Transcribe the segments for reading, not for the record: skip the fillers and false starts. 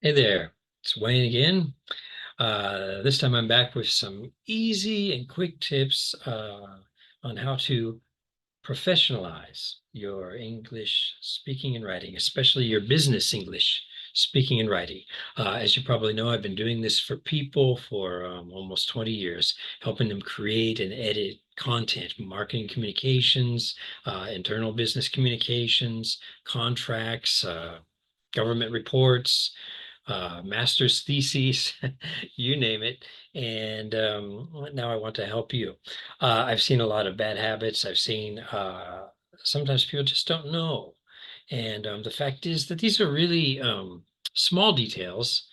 Hey there, it's Wayne again. This time I'm back with some easy and quick tips on how to professionalize your English speaking and writing, especially your business English speaking and writing. As you probably know, I've been doing this for people for almost 20 years, helping them create and edit content, marketing communications, internal business communications, contracts, government reports, master's theses, you name it. And now I want to help you. I've seen a lot of bad habits. I've seen sometimes people just don't know. And the fact is that these are really small details.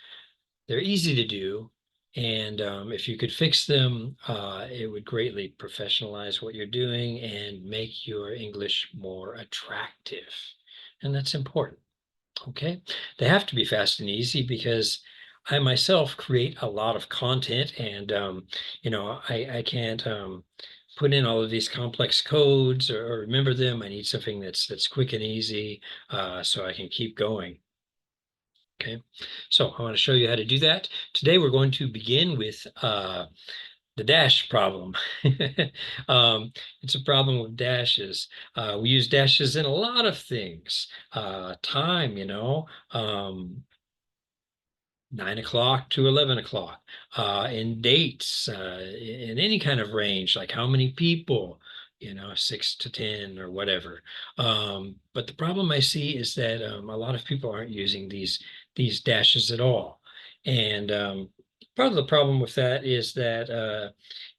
They're easy to do. And if you could fix them, it would greatly professionalize what you're doing and make your English more attractive. And that's important. Okay, they have to be fast and easy because I myself create a lot of content and I can't put in all of these complex codes or remember them. I need something that's quick and easy so I can keep going. Okay, so I want to show you how to do that. Today we're going to begin with the dash problem. It's a problem with dashes. We use dashes in a lot of things. Time, 9 o'clock to 11 o'clock, in dates, in any kind of range, like how many people, 6 to 10 or whatever. But the problem I see is that a lot of people aren't using these dashes at all. And part of the problem with that is that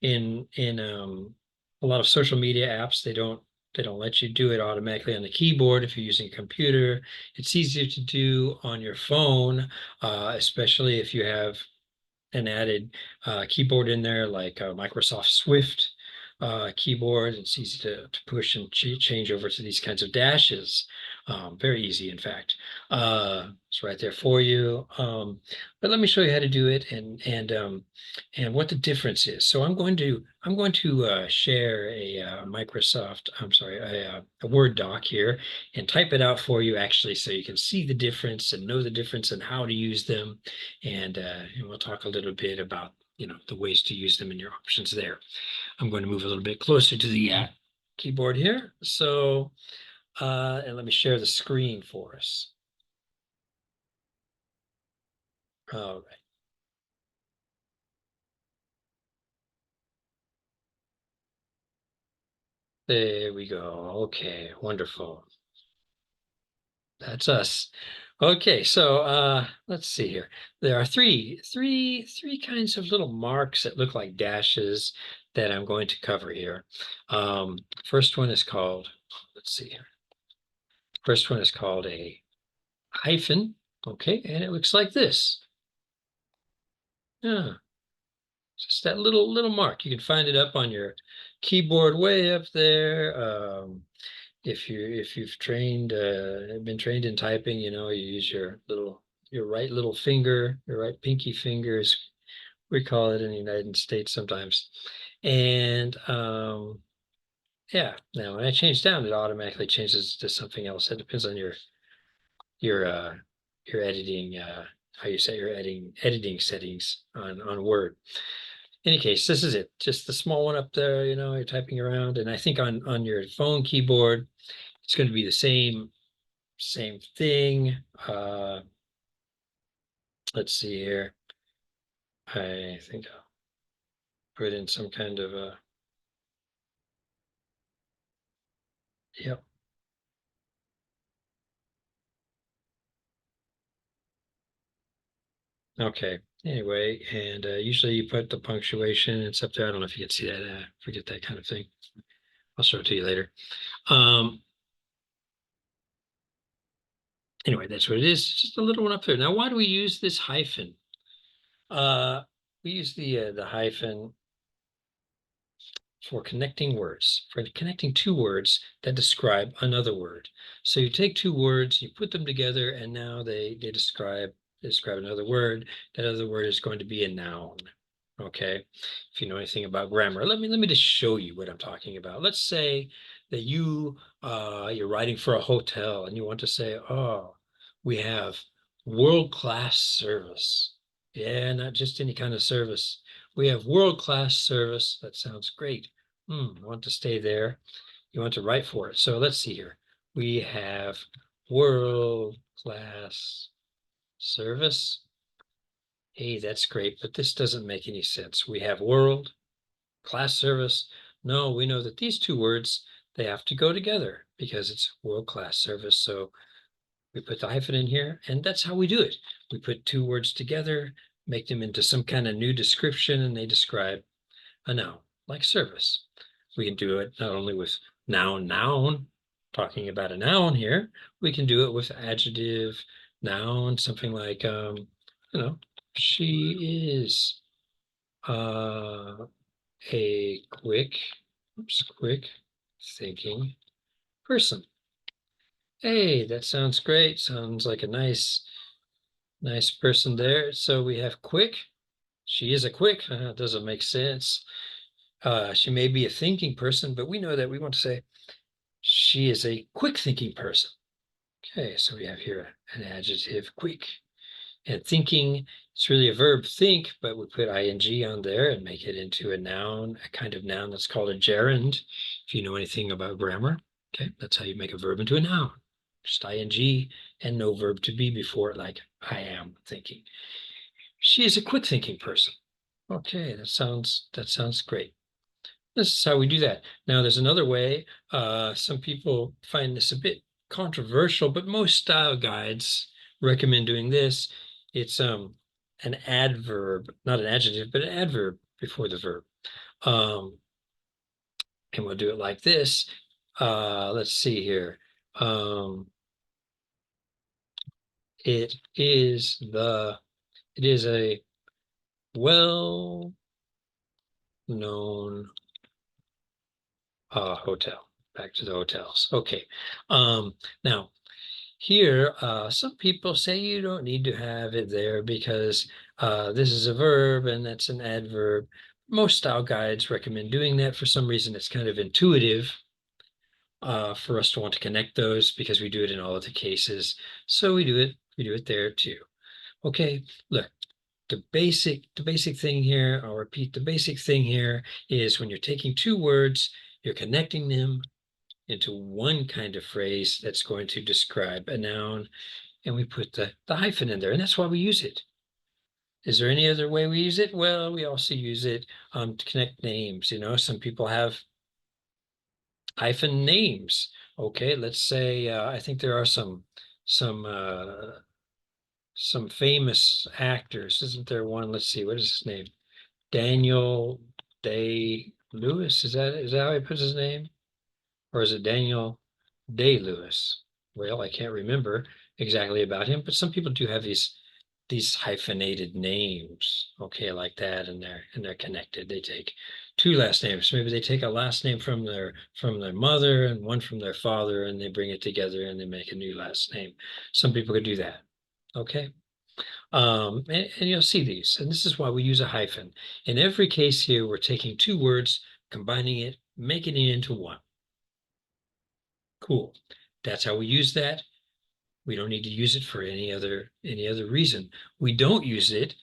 in a lot of social media apps, they don't let you do it automatically on the keyboard if you're using a computer. It's easier to do on your phone, especially if you have an added keyboard in there like Microsoft Swift keyboard. It's easy to push and change over to these kinds of dashes. Very easy, in fact. It's right there for you. But let me show you how to do it and what the difference is. So I'm going to share a a Word doc here and type it out for you actually, so you can see the difference and know the difference and how to use them. And we'll talk a little bit about the ways to use them and your options there. I'm going to move a little bit closer to the keyboard here. So, and let me share the screen for us. All right. There we go. Okay, wonderful. That's us. Okay, so let's see here. There are three kinds of little marks that look like dashes that I'm going to cover here. First one is called, let's see here. First one is called a hyphen. Okay, and it looks like this. Yeah, just that little mark. You can find it up on your keyboard way up there. If you've been trained in typing, you use your right little finger, your right pinky fingers, we call it in the United States sometimes. And yeah, now when I change down, it automatically changes to something else. It depends on your uh your editing how you set your editing settings on Word. Any case, this is it. Just the small one up there, you're typing around. And I think on your phone keyboard, it's going to be the same thing. Let's see here. I think I'll put in some kind of a, yep. Okay. Anyway, and usually you put the punctuation. It's up there. I don't know if you can see that. Forget that kind of thing. I'll show it to you later. Um, anyway, that's what it is. It's just a little one up there. Now, why do we use this hyphen? Uh, we use the hyphen for connecting words, for connecting two words that describe another word. So you take two words, you put them together, and now they describe another word. That other word is going to be a noun. Okay. If you know anything about grammar, let me just show you what I'm talking about. Let's say that you're writing for a hotel and you want to say, oh, we have world-class service. Yeah, not just any kind of service. We have world-class service. That sounds great. Want to stay there. You want to write for it. So let's see here. We have world-class service. Hey, that's great, but this doesn't make any sense. We have world, class service. No, we know that these two words, they have to go together because it's world-class service. So we put the hyphen in here, and that's how we do it. We put two words together, make them into some kind of new description, and they describe a noun, like service. We can do it not only with noun, talking about a noun here, we can do it with adjective, noun, something like, she is a quick thinking person. Hey, that sounds great. Sounds like a nice person there. So we have quick. She is a quick. Doesn't make sense. She may be a thinking person, but we know that we want to say she is a quick thinking person. Okay, so we have here an adjective, quick. And thinking, it's really a verb, think, but we put ing on there and make it into a noun, a kind of noun that's called a gerund. If you know anything about grammar, okay, that's how you make a verb into a noun. Just ing and no verb to be before it, like I am thinking. She is a quick thinking person. Okay, that sounds great. This is how we do that. Now, there's another way. Some people find this a bit controversial, but most style guides recommend doing this. It's an adverb, not an adjective, but an adverb before the verb. And we'll do it like this. Let's see here. It is a well-known hotel. Back to the hotels. Okay. Now here, some people say you don't need to have it there because this is a verb and that's an adverb. Most style guides recommend doing that. For some reason, it's kind of intuitive for us to want to connect those because we do it in all of the cases. So we do it there too. Okay, look, the basic thing here, I'll repeat, the basic thing here is when you're taking two words, you're connecting them into one kind of phrase that's going to describe a noun, and we put the hyphen in there, and that's why we use it. Is there any other way we use it? Well, we also use it to connect names. Some people have hyphen names. Okay, let's say I think there are some famous actors. Isn't there one? Let's see, what is his name? Daniel Day-Lewis. Is that how he puts his name? Or is it Daniel Day-Lewis? Well, I can't remember exactly about him, but some people do have these hyphenated names, okay, like that, and they're connected. They take two last names. Maybe they take a last name from their mother and one from their father, and they bring it together and they make a new last name. Some people could do that. Okay. And you'll see these, and this is why we use a hyphen. In every case here, we're taking two words, combining it, making it into one. Cool. That's how we use that. We don't need to use it for any other reason. We don't use it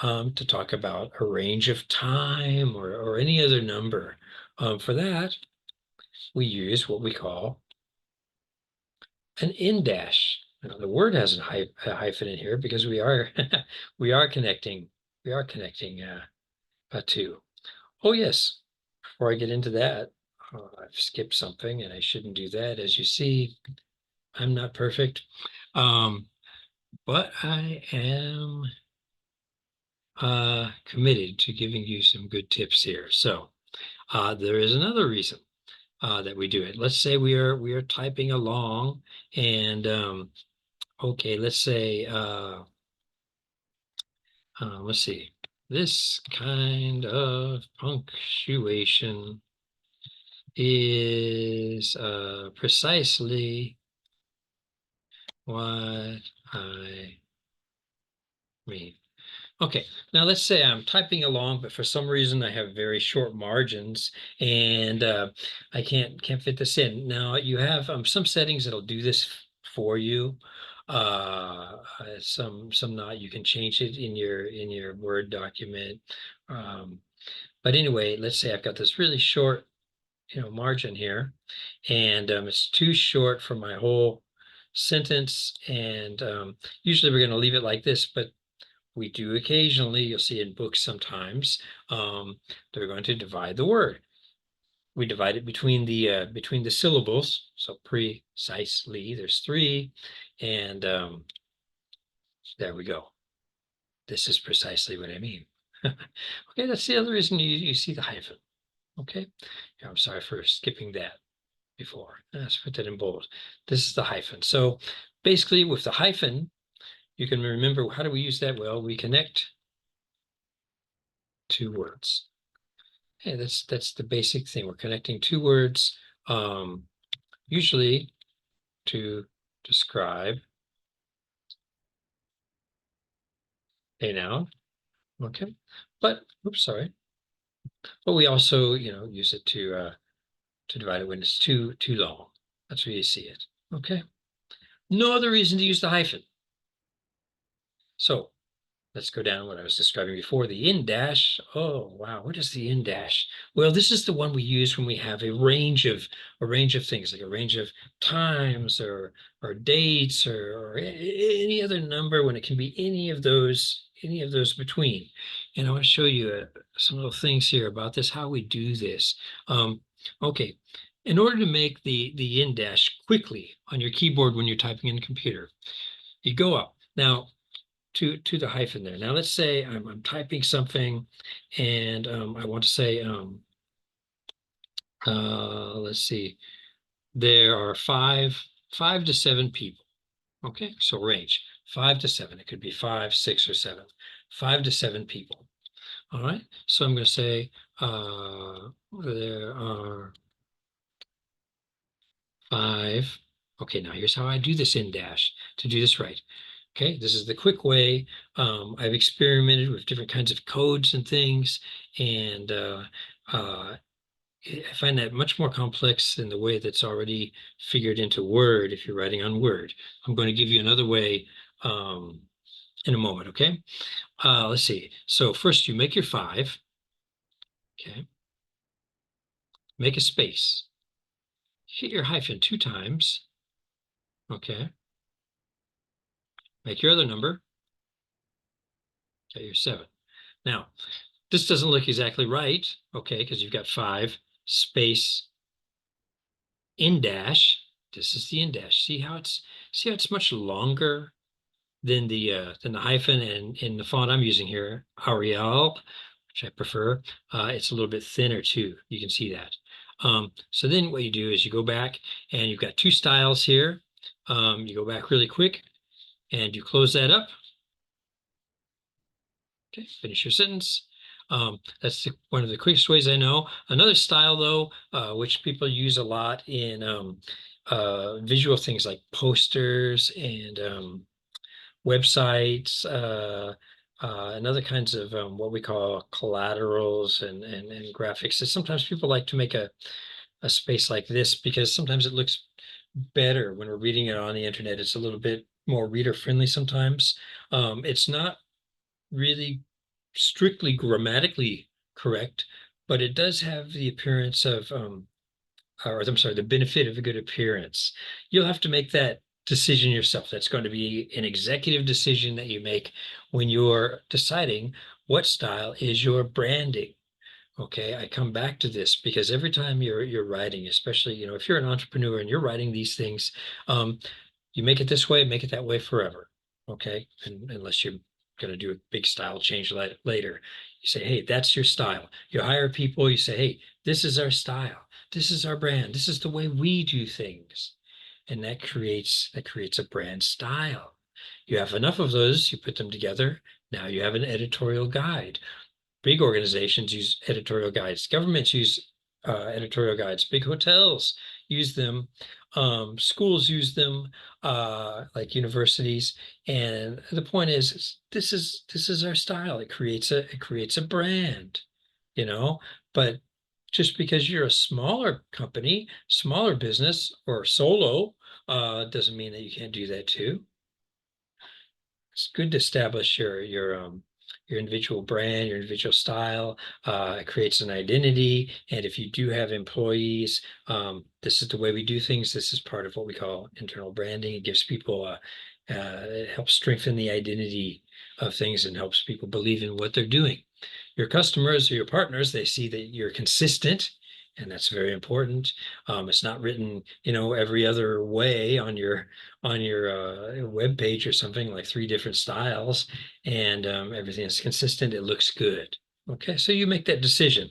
to talk about a range of time or any other number. For that, we use what we call an in dash. Now, the word has a hyphen in here because we are connecting two. Oh yes, before I get into that, I've skipped something and I shouldn't do that. As you see, I'm not perfect, but I am committed to giving you some good tips here. So there is another reason that we do it. Let's say we are typing along, and okay, let's say let's see, this kind of punctuation is precisely what I mean. Okay, now let's say I'm typing along, but for some reason I have very short margins and I can't fit this in. Now you have some settings that'll do this for you. some not. You can change it in your Word document. But anyway, let's say I've got this really short, margin here, and it's too short for my whole sentence. And usually we're going to leave it like this, but we do occasionally, you'll see in books sometimes, they're going to divide the word. We divide it between the syllables. So precisely, there's 3, and there we go. This is precisely what I mean. Okay, that's the other reason you see the hyphen. Okay, yeah, I'm sorry for skipping that before. Let's put that in bold. This is the hyphen. So basically, with the hyphen, you can remember, how do we use that? Well, we connect 2 words. Okay, that's the basic thing. We're connecting 2 words, usually to describe a noun. Okay, but oops, sorry. But we also, use it to divide it when it's too long. That's where you see it. Okay. No other reason to use the hyphen. So let's go down what I was describing before, the in dash. Oh, wow. What is the in dash? Well, this is the one we use when we have a range of things, like a range of times or dates or any other number, when it can be any of those between. And I want to show you some little things here about this, how we do this. Okay. In order to make the in dash quickly on your keyboard when you're typing in a computer, you go up. Now, to the hyphen there. Now let's say I'm typing something, and I want to say, let's see, there are 5 to 7 people. Okay, so range 5 to 7. It could be 5, 6, or 7. 5 to 7 people. All right, so I'm going to say there are 5. Okay, now here's how I do this in dash to do this right. Okay, this is the quick way. I've experimented with different kinds of codes and things, and I find that much more complex than the way that's already figured into Word if you're writing on Word. I'm going to give you another way in a moment, okay? Let's see. So first you make your 5, okay? Make a space. Hit your hyphen 2 times, okay? Make your other number, okay, your 7. Now, this doesn't look exactly right, okay, because you've got 5 space in dash. This is the in dash. See how it's much longer than the hyphen, and in the font I'm using here, Arial, which I prefer, it's a little bit thinner too. You can see that. So then what you do is you go back, and you've got 2 styles here. You go back really quick, and you close that up. Okay, finish your sentence. That's one of the quickest ways I know. Another style, though, which people use a lot in visual things like posters and websites, and other kinds of what we call collaterals and graphics. And sometimes people like to make a space like this because sometimes it looks better when we're reading it on the internet. It's a little bit more reader friendly sometimes. It's not really strictly grammatically correct, but it does have the appearance of, or I'm sorry, the benefit of a good appearance. You'll have to make that decision yourself. That's going to be an executive decision that you make when you're deciding what style is your branding. Okay, I come back to this because every time you're writing, especially, if you're an entrepreneur and you're writing these things, you make it this way, make it that way forever. Okay, and unless you're going to do a big style change later, you say, hey, that's your style. You hire people, you say, hey, this is our style, this is our brand, this is the way we do things, and that creates a brand style. You have enough of those, you put them together, now you have an editorial guide. Big organizations use editorial guides. Governments use editorial guides. Big hotels use them. Schools use them, like universities. And the point is this is our style. It creates a brand, But just because you're a smaller company, smaller business, or solo, doesn't mean that you can't do that too. it's good to establish your individual brand, your individual style. It creates an identity. And if you do have employees, this is the way we do things. This is part of what we call internal branding. It gives people, it helps strengthen the identity of things and helps people believe in what they're doing. Your customers or your partners, they see that you're consistent, and that's very important. It's not written, every other way on your web page or something, like 3 different styles, and everything is consistent. It looks good. Okay, so you make that decision.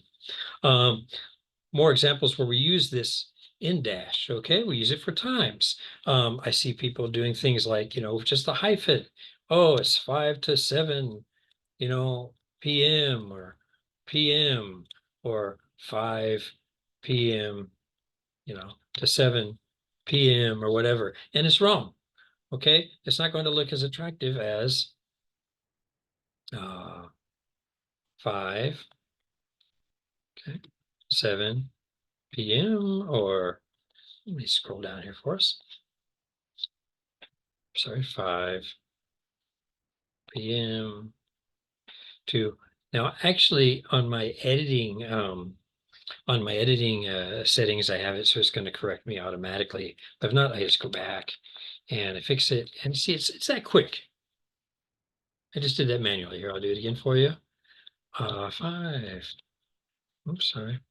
More examples where we use this in Dash. Okay, we use it for times. I see people doing things like, just a hyphen. Oh, it's 5 to 7, PM or PM, or 5 PM, to 7 PM or whatever. And it's wrong. Okay, it's not going to look as attractive as 5, okay, 7 PM, or let me scroll down here for us. Sorry, 5 PM to, now actually on my editing settings, I have it so it's going to correct me automatically. But if not, I just go back and I fix it, and see, it's that quick. I just did that manually. Here, I'll do it again for you. 5, oops, sorry,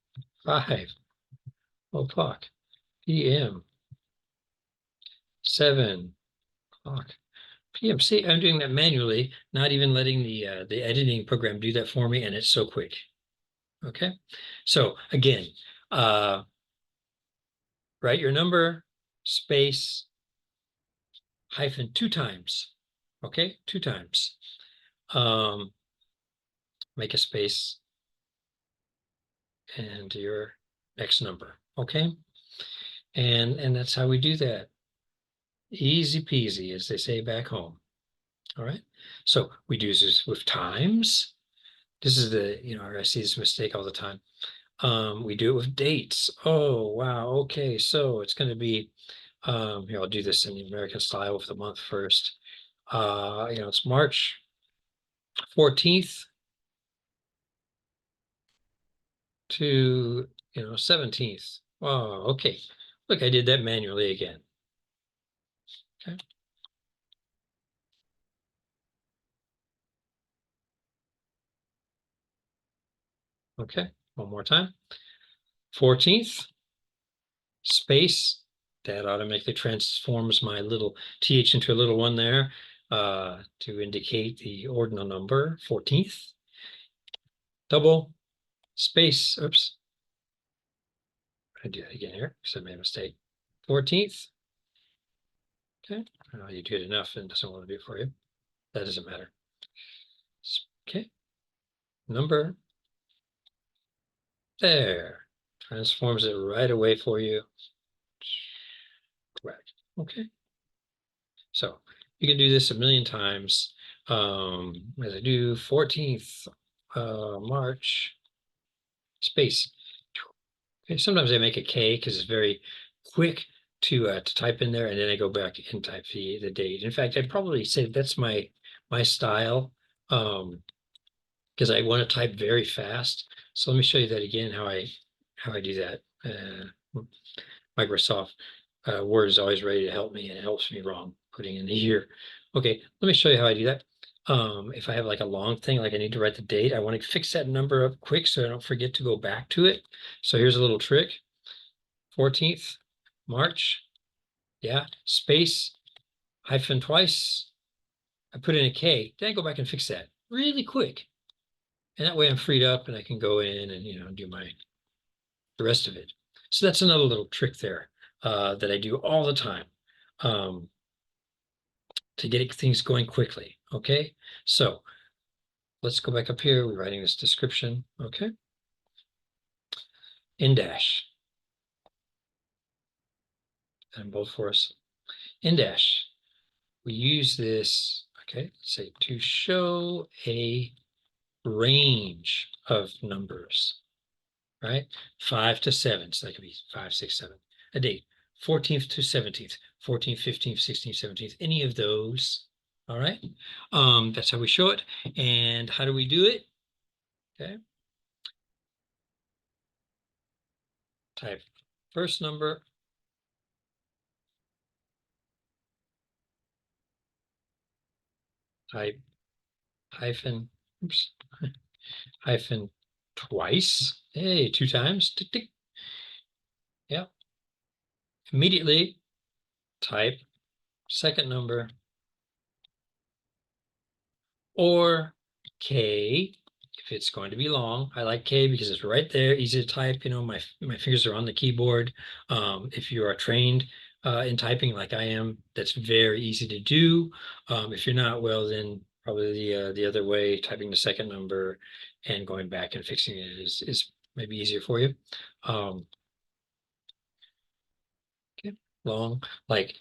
5:00 PM, 7:00 PM. See, I'm doing that manually, not even letting the editing program do that for me, and it's so quick. Okay, so again, write your number, space, hyphen 2 times. Okay, 2 times. Make a space and your next number. Okay, and that's how we do that. Easy peasy, as they say back home. All right, so we do this with times. This is I see this mistake all the time. We do it with dates. Oh, wow. Okay, so it's going to be, here, I'll do this in the American style with the month first. It's March 14th to, 17th. Oh, okay. Look, I did that manually again. Okay. Okay, one more time. 14th, space, that automatically transforms my little TH into a little 1 there, to indicate the ordinal number, 14th. Double, space, oops. I do that again here because I made a mistake. 14th. Okay, you do it enough and it doesn't want to do it for you. That doesn't matter. Okay, number. There, transforms it right away for you. Correct. Okay, so you can do this a million times. As I do, 14th March, space. Okay, sometimes I make a K because it's very quick to type in there, and then I go back and type the date. In fact, I'd probably say that's my style, because I want to type very fast. So let me show you that again, how I do that. Microsoft Word is always ready to help me, and it helps me wrong putting in the year. Okay, let me show you how I do that. If I have like a long thing, like I need to write the date, I want to fix that number up quick so I don't forget to go back to it. So here's a little trick. 14th March, yeah, space, hyphen twice. I put in a K, then I go back and fix that really quick. And that way I'm freed up and I can go in and, do the rest of it. So that's another little trick there that I do all the time to get things going quickly. Okay, so let's go back up here. We're writing this description. Okay, in Dash, and both for us. In Dash, we use this. Okay, say to show a range of numbers, right? 5 to 7, so that could be 5, 6, 7. A date, 14th to 17th, 14th, 15th, 16th, 17th, any of those. All right. That's how we show it. And how do we do it? Okay. Type first number, type hyphen, oops, hyphen twice. Hey, two times. Tick, tick. Yeah. Immediately type second number or K if it's going to be long. I like K because it's right there, easy to type. You know, my fingers are on the keyboard. If you are trained in typing like I am, that's very easy to do. If you're not, well, then probably the other way, typing the second number and going back and fixing it is maybe easier for you. Okay, long, like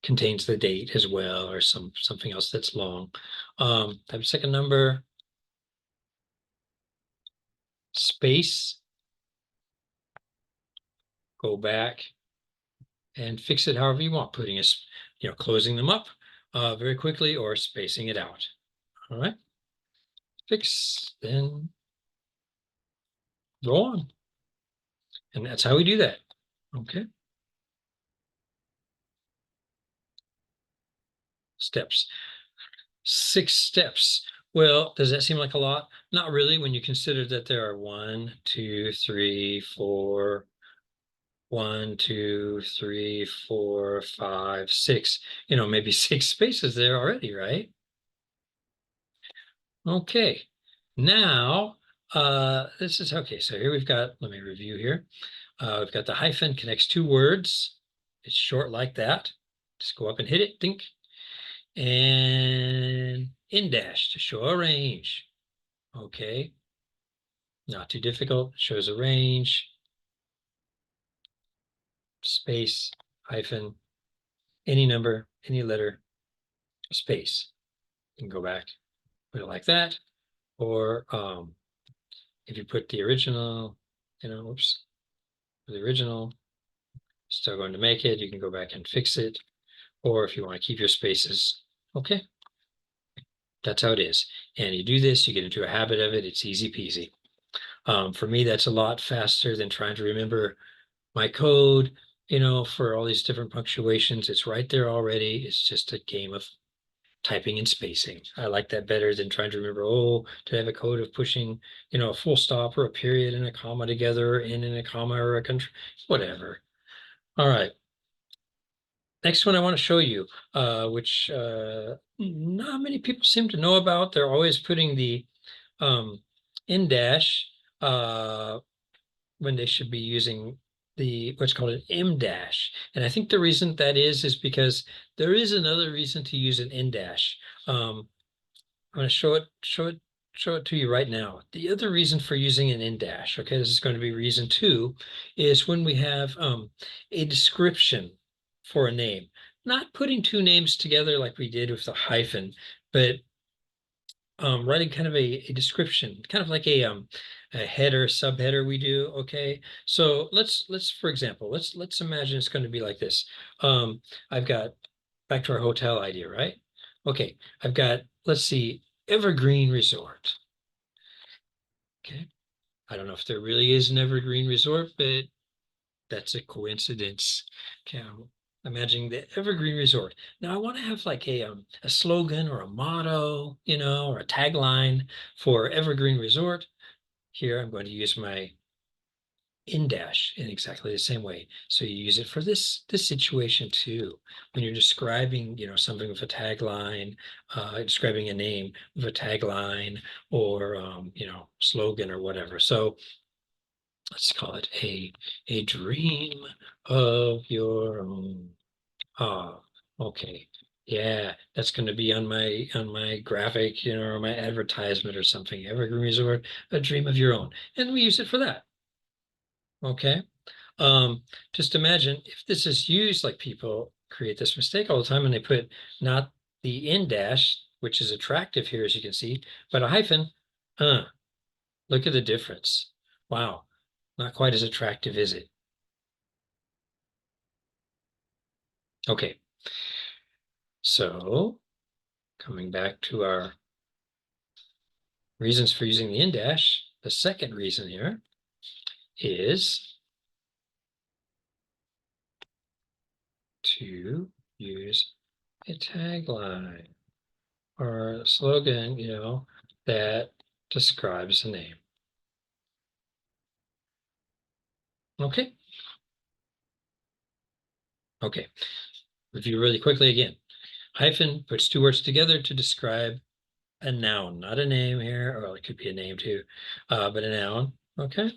contains the date as well, or something else that's long. Type second number, space, go back and fix it however you want, putting us, closing them up very quickly or spacing it out. All right, fix, then go on. And that's how we do that. Okay. Steps. 6 steps. Well, does that seem like a lot? Not really, when you consider that there are 1, 2, 3, 4, 1, 2, 3, 4, 5, 6, maybe 6 spaces there already, right? Okay. Now, this is okay. So here we've got, let me review here. We've got the hyphen connects 2 words. It's short like that. Just go up and hit it, think. And in dash to show a range. Okay. Not too difficult. Shows a range. Space, hyphen, any number, any letter, space. You can go back, put it like that. Or if you put the original, oops, the original, still going to make it, you can go back and fix it. Or if you want to keep your spaces, okay. That's how it is. And you do this, you get into a habit of it, it's easy peasy. For me, that's a lot faster than trying to remember my code, for all these different punctuations. It's right there already. It's just a game of typing and spacing. I like that better than trying to remember, to have a code of pushing, a full stop or a period and a comma together, in and a comma or a country, whatever. All right. Next one I want to show you, which not many people seem to know about. They're always putting the in dash when they should be using the what's called an M dash. And I think the reason that is because there is another reason to use an in dash. I'm going to show it to you right now. The other reason for using an in dash, okay, this is going to be reason 2, is when we have a description for a name, not putting 2 names together like we did with the hyphen, but writing kind of a description, kind of like a header, subheader we do. Okay, so let's for example, let's imagine it's going to be like this. I've got, back to our hotel idea, right? Okay, I've got, let's see, Evergreen Resort. Okay, I don't know if there really is an Evergreen Resort, but that's a coincidence. Okay, I'm imagining the Evergreen Resort. Now I want to have like a slogan or a motto, or a tagline for Evergreen Resort. Here I'm going to use my in dash in exactly the same way. So you use it for this situation too. When you're describing, something with a tagline, describing a name with a tagline or slogan or whatever. So let's call it a dream of your own. Ah, okay. Yeah, that's going to be on my graphic, or my advertisement or something. Evergreen Resort, a dream of your own. And we use it for that. Okay. Just imagine if this is used, like people create this mistake all the time and they put not the in dash, which is attractive here, as you can see, but a hyphen. Look at the difference. Wow. Not quite as attractive, is it? Okay. So coming back to our reasons for using the in dash, the second reason here is to use a tagline or a slogan, that describes the name. Okay. Okay. Review really quickly again. Hyphen puts two words together to describe a noun, not a name here, or it could be a name too, but a noun, okay?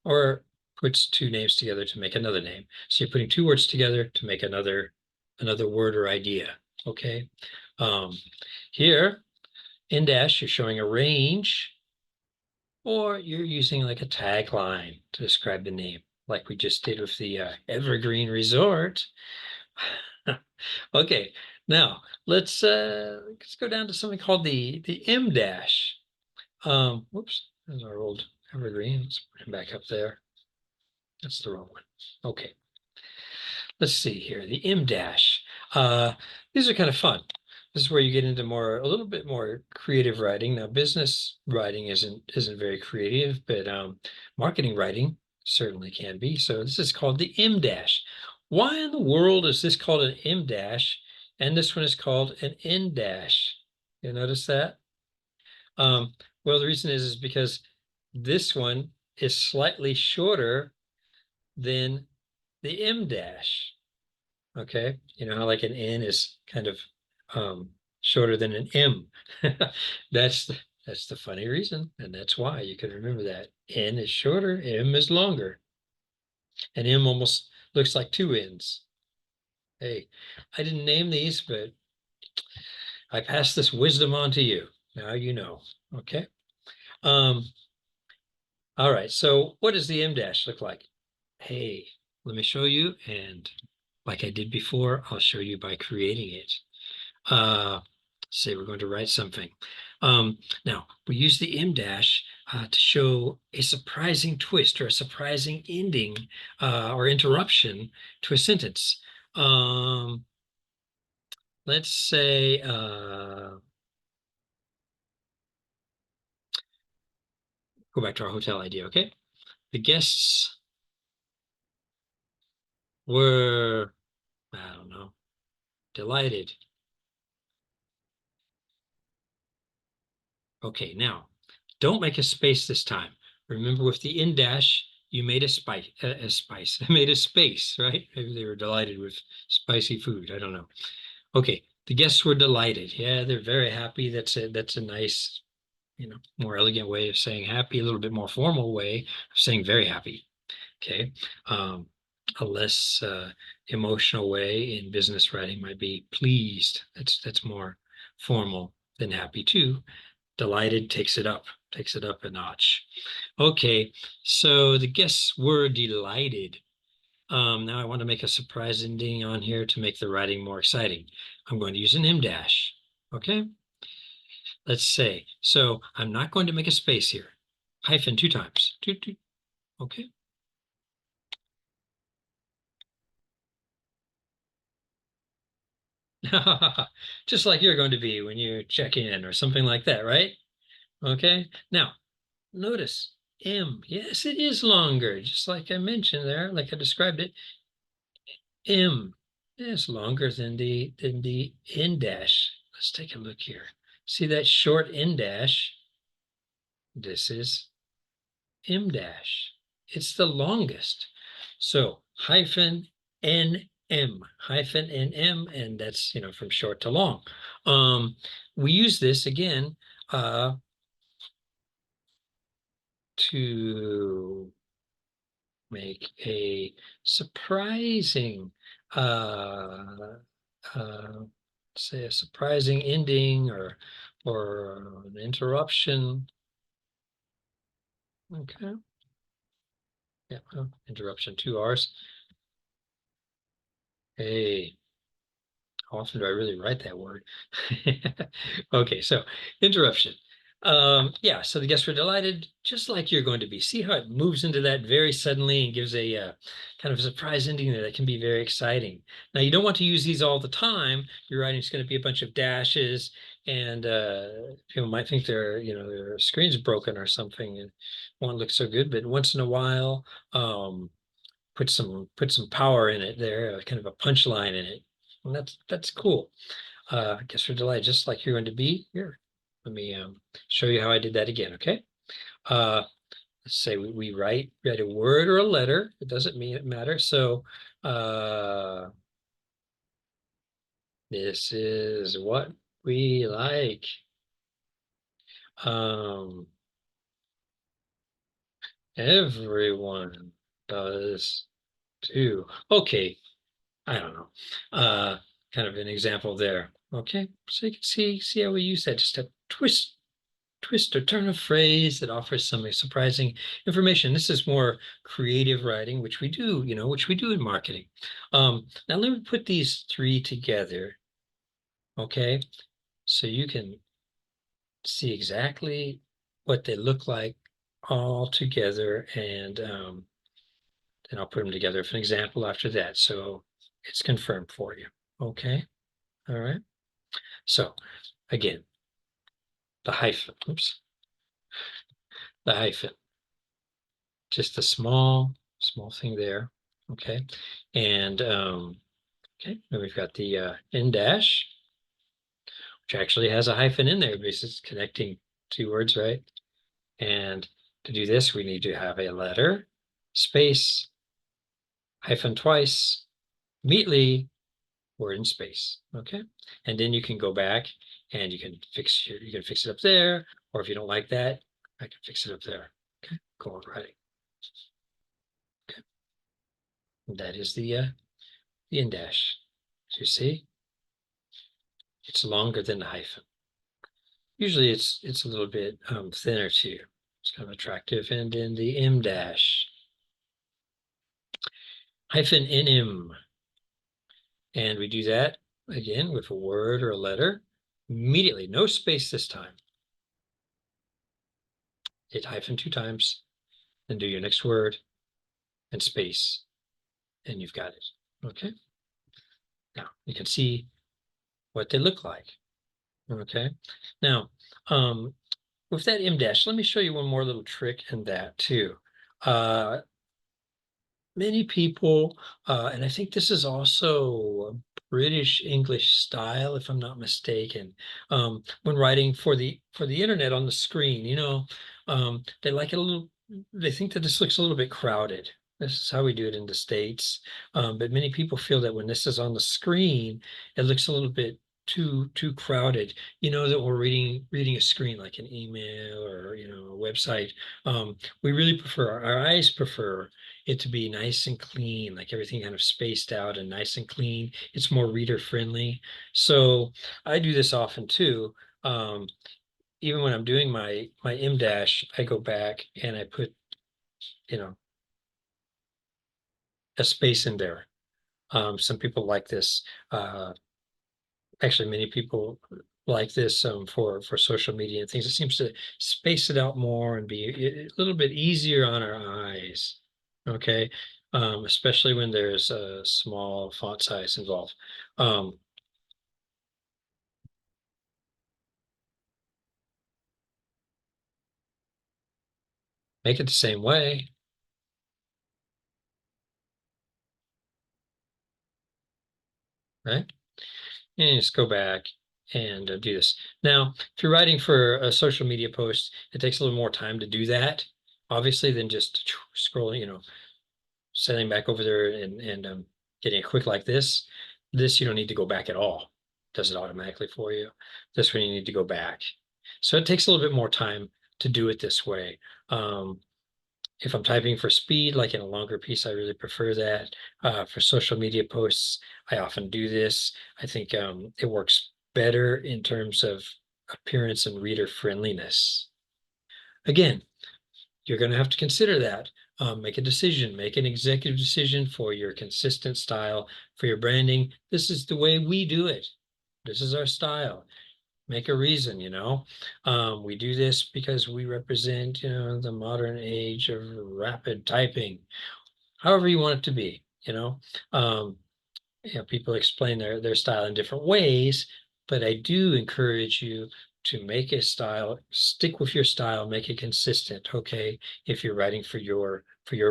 Or puts two names together to make another name. So you're putting two words together to make another word or idea, okay? Here, in dash, you're showing a range, or you're using like a tagline to describe the name, like we just did with the Evergreen Resort. Okay, now let's go down to something called the M dash. Whoops, there's our old Evergreen. Let's put him back up there. That's the wrong one. Okay, let's see here. The M dash. These are kind of fun. This is where you get into a little bit more creative writing. Now, business writing isn't very creative, but marketing writing certainly can be. So this is called the M dash. Why in the world is this called an M dash, and this one is called an N dash? You notice that? Well, the reason is because this one is slightly shorter than the M dash. Okay, you know how like an N is kind of shorter than an M. That's the funny reason, and that's why you can remember that. N is shorter, M is longer, and M almost looks like two N's. Hey, I didn't name these, but I pass this wisdom on to you. Now you know. Okay. Um, all right. So what does the M dash look like? Hey, let me show you. And like I did before, I'll show you by creating it. Say we're going to write something. Now, we use the M dash to show a surprising twist or a surprising ending or interruption to a sentence. Let's say, go back to our hotel idea, okay? The guests were, I don't know, delighted. Okay, now don't make a space this time. Remember with the in dash, you made made a space, right? Maybe they were delighted with spicy food. I don't know. Okay, the guests were delighted. Yeah, they're very happy. That's a nice, more elegant way of saying happy, a little bit more formal way of saying very happy. Okay. A less emotional way in business writing might be pleased. That's more formal than happy too. Delighted takes it up a notch. Okay, so the guests were delighted. Now I want to make a surprise ending on here to make the writing more exciting. I'm going to use an M dash. Okay, let's say. So I'm not going to make a space here. Hyphen two times. Okay. Just like you're going to be when you check in or something like that, right? Okay. Now, notice M. Yes, it is longer, just like I mentioned there, like I described it. M is longer than the N dash. Let's take a look here. See that short N dash? This is M dash. It's the longest. So hyphen NM, hyphen NM, and that's from short to long. We use this again to make a surprising uh, say a surprising ending or an interruption. Okay. Yeah, well, interruption, two R's. Hey, how often do I really write that word? Okay, so interruption. Yeah, so the guests were delighted, just like you're going to be. See how it moves into that very suddenly and gives a kind of a surprise ending there that can be very exciting. Now, you don't want to use these all the time. Your writing's going to be a bunch of dashes, and people might think their screen's broken or something and won't look so good. But once in a while, put some power in it there, kind of a punchline in it, and that's cool. I guess we're delighted, just like you're going to be here. Let me show you how I did that again, okay? Uh, let's say we write a word or a letter. It doesn't mean it matters. So this is what we like. Um, everyone does too. Okay, I don't know. Kind of an example there. Okay, so you can see how we use that, just a twist or turn of phrase that offers some surprising information. This is more creative writing, which we do, which we do in marketing. Now let me put these three together, okay? So you can see exactly what they look like all together, and then I'll put them together for an example after that. So it's confirmed for you, okay? All right. So again, the hyphen, oops, the hyphen. Just a small thing there. Okay. And okay, then we've got the in dash, which actually has a hyphen in there because it's connecting two words, right? And to do this, we need to have a letter, space, hyphen twice, immediately, word in space. Okay. And then you can go back and you can fix it up there, or if you don't like that, I can fix it up there. Okay, go on writing. Okay. And that is the in dash. So you see, it's longer than the hyphen. Usually it's a little bit thinner too. It's kind of attractive. And then the M dash, hyphen NM. And we do that again with a word or a letter immediately, no space this time. Hit hyphen two times, then do your next word and space, and you've got it. Okay. Now you can see what they look like. Okay. Now, with that M dash, let me show you one more little trick in that too. Many people, and I think this is also a British English style, if I'm not mistaken, when writing for the internet on the screen, they like it a little. They think that this looks a little bit crowded. This is how we do it in the States, but many people feel that when this is on the screen, it looks a little bit too crowded. That we're reading a screen like an email or a website. We really prefer our eyes prefer it to be nice and clean, like everything kind of spaced out and nice and clean. It's more reader friendly. So I do this often too. Um, Even when I'm doing my M dash, I go back and I put, you know, a space in there. Some people like this. Actually, many people like this for social media and things. It seems to space it out more and be a little bit easier on our eyes. Okay, especially when there's a small font size involved. Um, make it the same way, right? And you just go back and do this. Now, if you're writing for a social media post, it takes a little more time to do that, obviously, than just scrolling, sending back over there and getting a quick like this. This you don't need to go back at all. It does it automatically for you. This one you need to go back. So it takes a little bit more time to do it this way. If I'm typing for speed, like in a longer piece, I really prefer that. For social media posts, I often do this. I think it works better in terms of appearance and reader friendliness. Again, you're going to have to consider that. Make a decision, make an executive decision for your consistent style, for your branding. This is the way we do it. This is our style. make a reason, you know. We do this because we represent, you know, the modern age of rapid typing, however you want it to be, you know. You know, people explain their style in different ways, but I do encourage you to make a style, stick with your style, make it consistent. Okay, if you're writing for your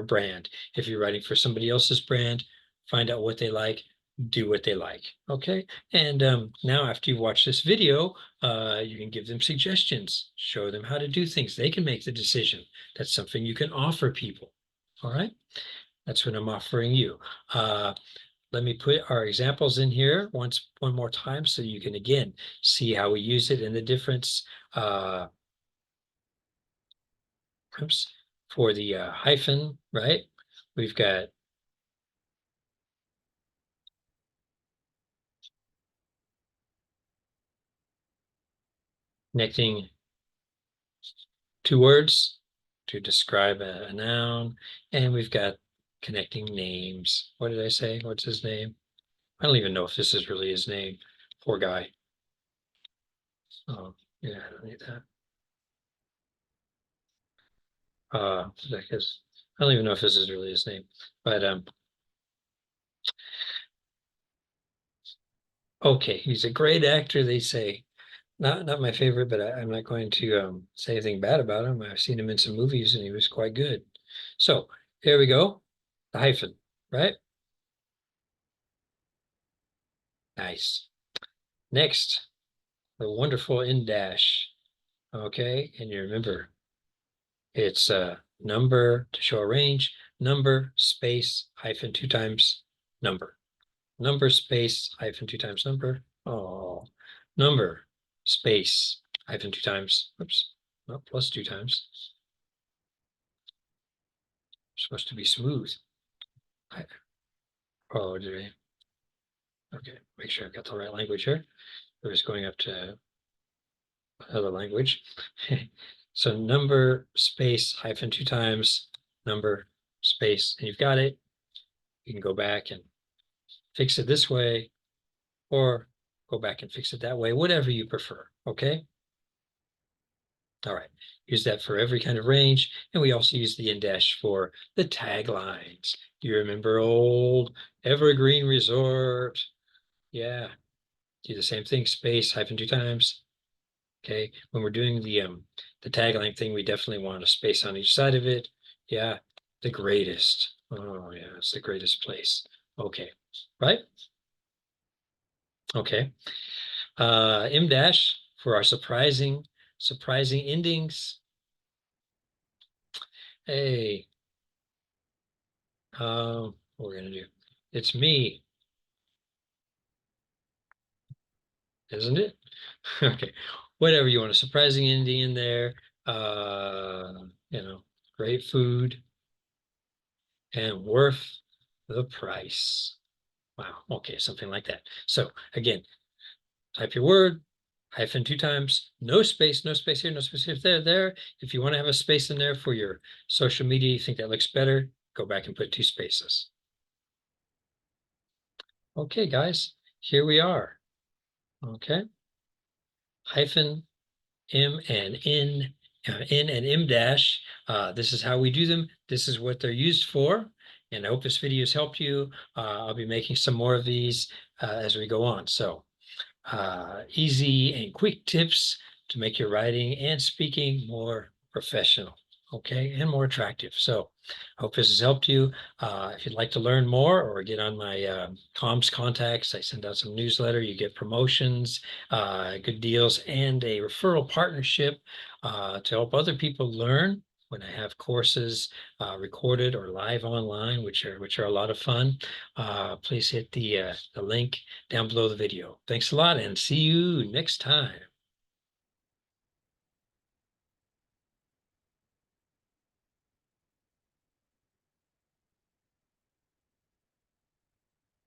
brand, if you're writing for somebody else's brand, find out what they like, do what they like. Okay, and now after you've watched this video, you can give them suggestions, show them how to do things. They can make the decision. That's something you can offer people. All right, that's what I'm offering you. Let me put our examples in here one more time so you can again see how we use it and the difference. Oops, for the hyphen, right? We've got connecting two words to describe a noun, and we've got connecting names. What did I say? What's his name? I don't even know if this is really his name. Poor guy. Oh, yeah, I don't need that. Because I don't even know if this is really his name, but okay, he's a great actor, they say. Not my favorite, but I'm not going to say anything bad about him. I've seen him in some movies and he was quite good. So here we go. The hyphen, right? Nice. Next, the wonderful in dash. Okay, and you remember it's number to show a range, number, space, hyphen two times number. Number, space, hyphen two times number. Oh, number, space, hyphen two times. Oops, well, plus two times. Supposed to be smooth. Oh, did I? Okay, make sure I've got the right language here. We're just going up to another language. So number, space, hyphen two times, number, space, and you've got it. You can go back and fix it this way, or go back and fix it that way, whatever you prefer, okay? All right, use that for every kind of range. And we also use the in dash for the taglines. Do you remember old Evergreen Resort? Yeah, do the same thing, space, hyphen two times. Okay, when we're doing the tagline thing, we definitely want a space on each side of it. Yeah, the greatest. Oh yeah, it's the greatest place. Okay, right? Okay. M dash for our surprising endings. Hey, what we're gonna do? It's me, isn't it? Okay, whatever you want, a surprising ending in there. You know, great food and worth the price. Wow, okay, something like that. So again, type your word, hyphen two times, no space here, no space here, there. If you want to have a space in there for your social media, you think that looks better, go back and put two spaces. Okay, guys, here we are. Okay, hyphen, M and N, N and M dash. This is how we do them. This is what they're used for. And I hope this video has helped you. I'll be making some more of these as we go on. So easy and quick tips to make your writing and speaking more professional, okay, and more attractive. So I hope this has helped you. If you'd like to learn more or get on my comms contacts, I send out some newsletter. You get promotions, good deals, and a referral partnership to help other people learn when I have courses recorded or live online, which are a lot of fun. Please hit the link down below the video. Thanks a lot and see you next time.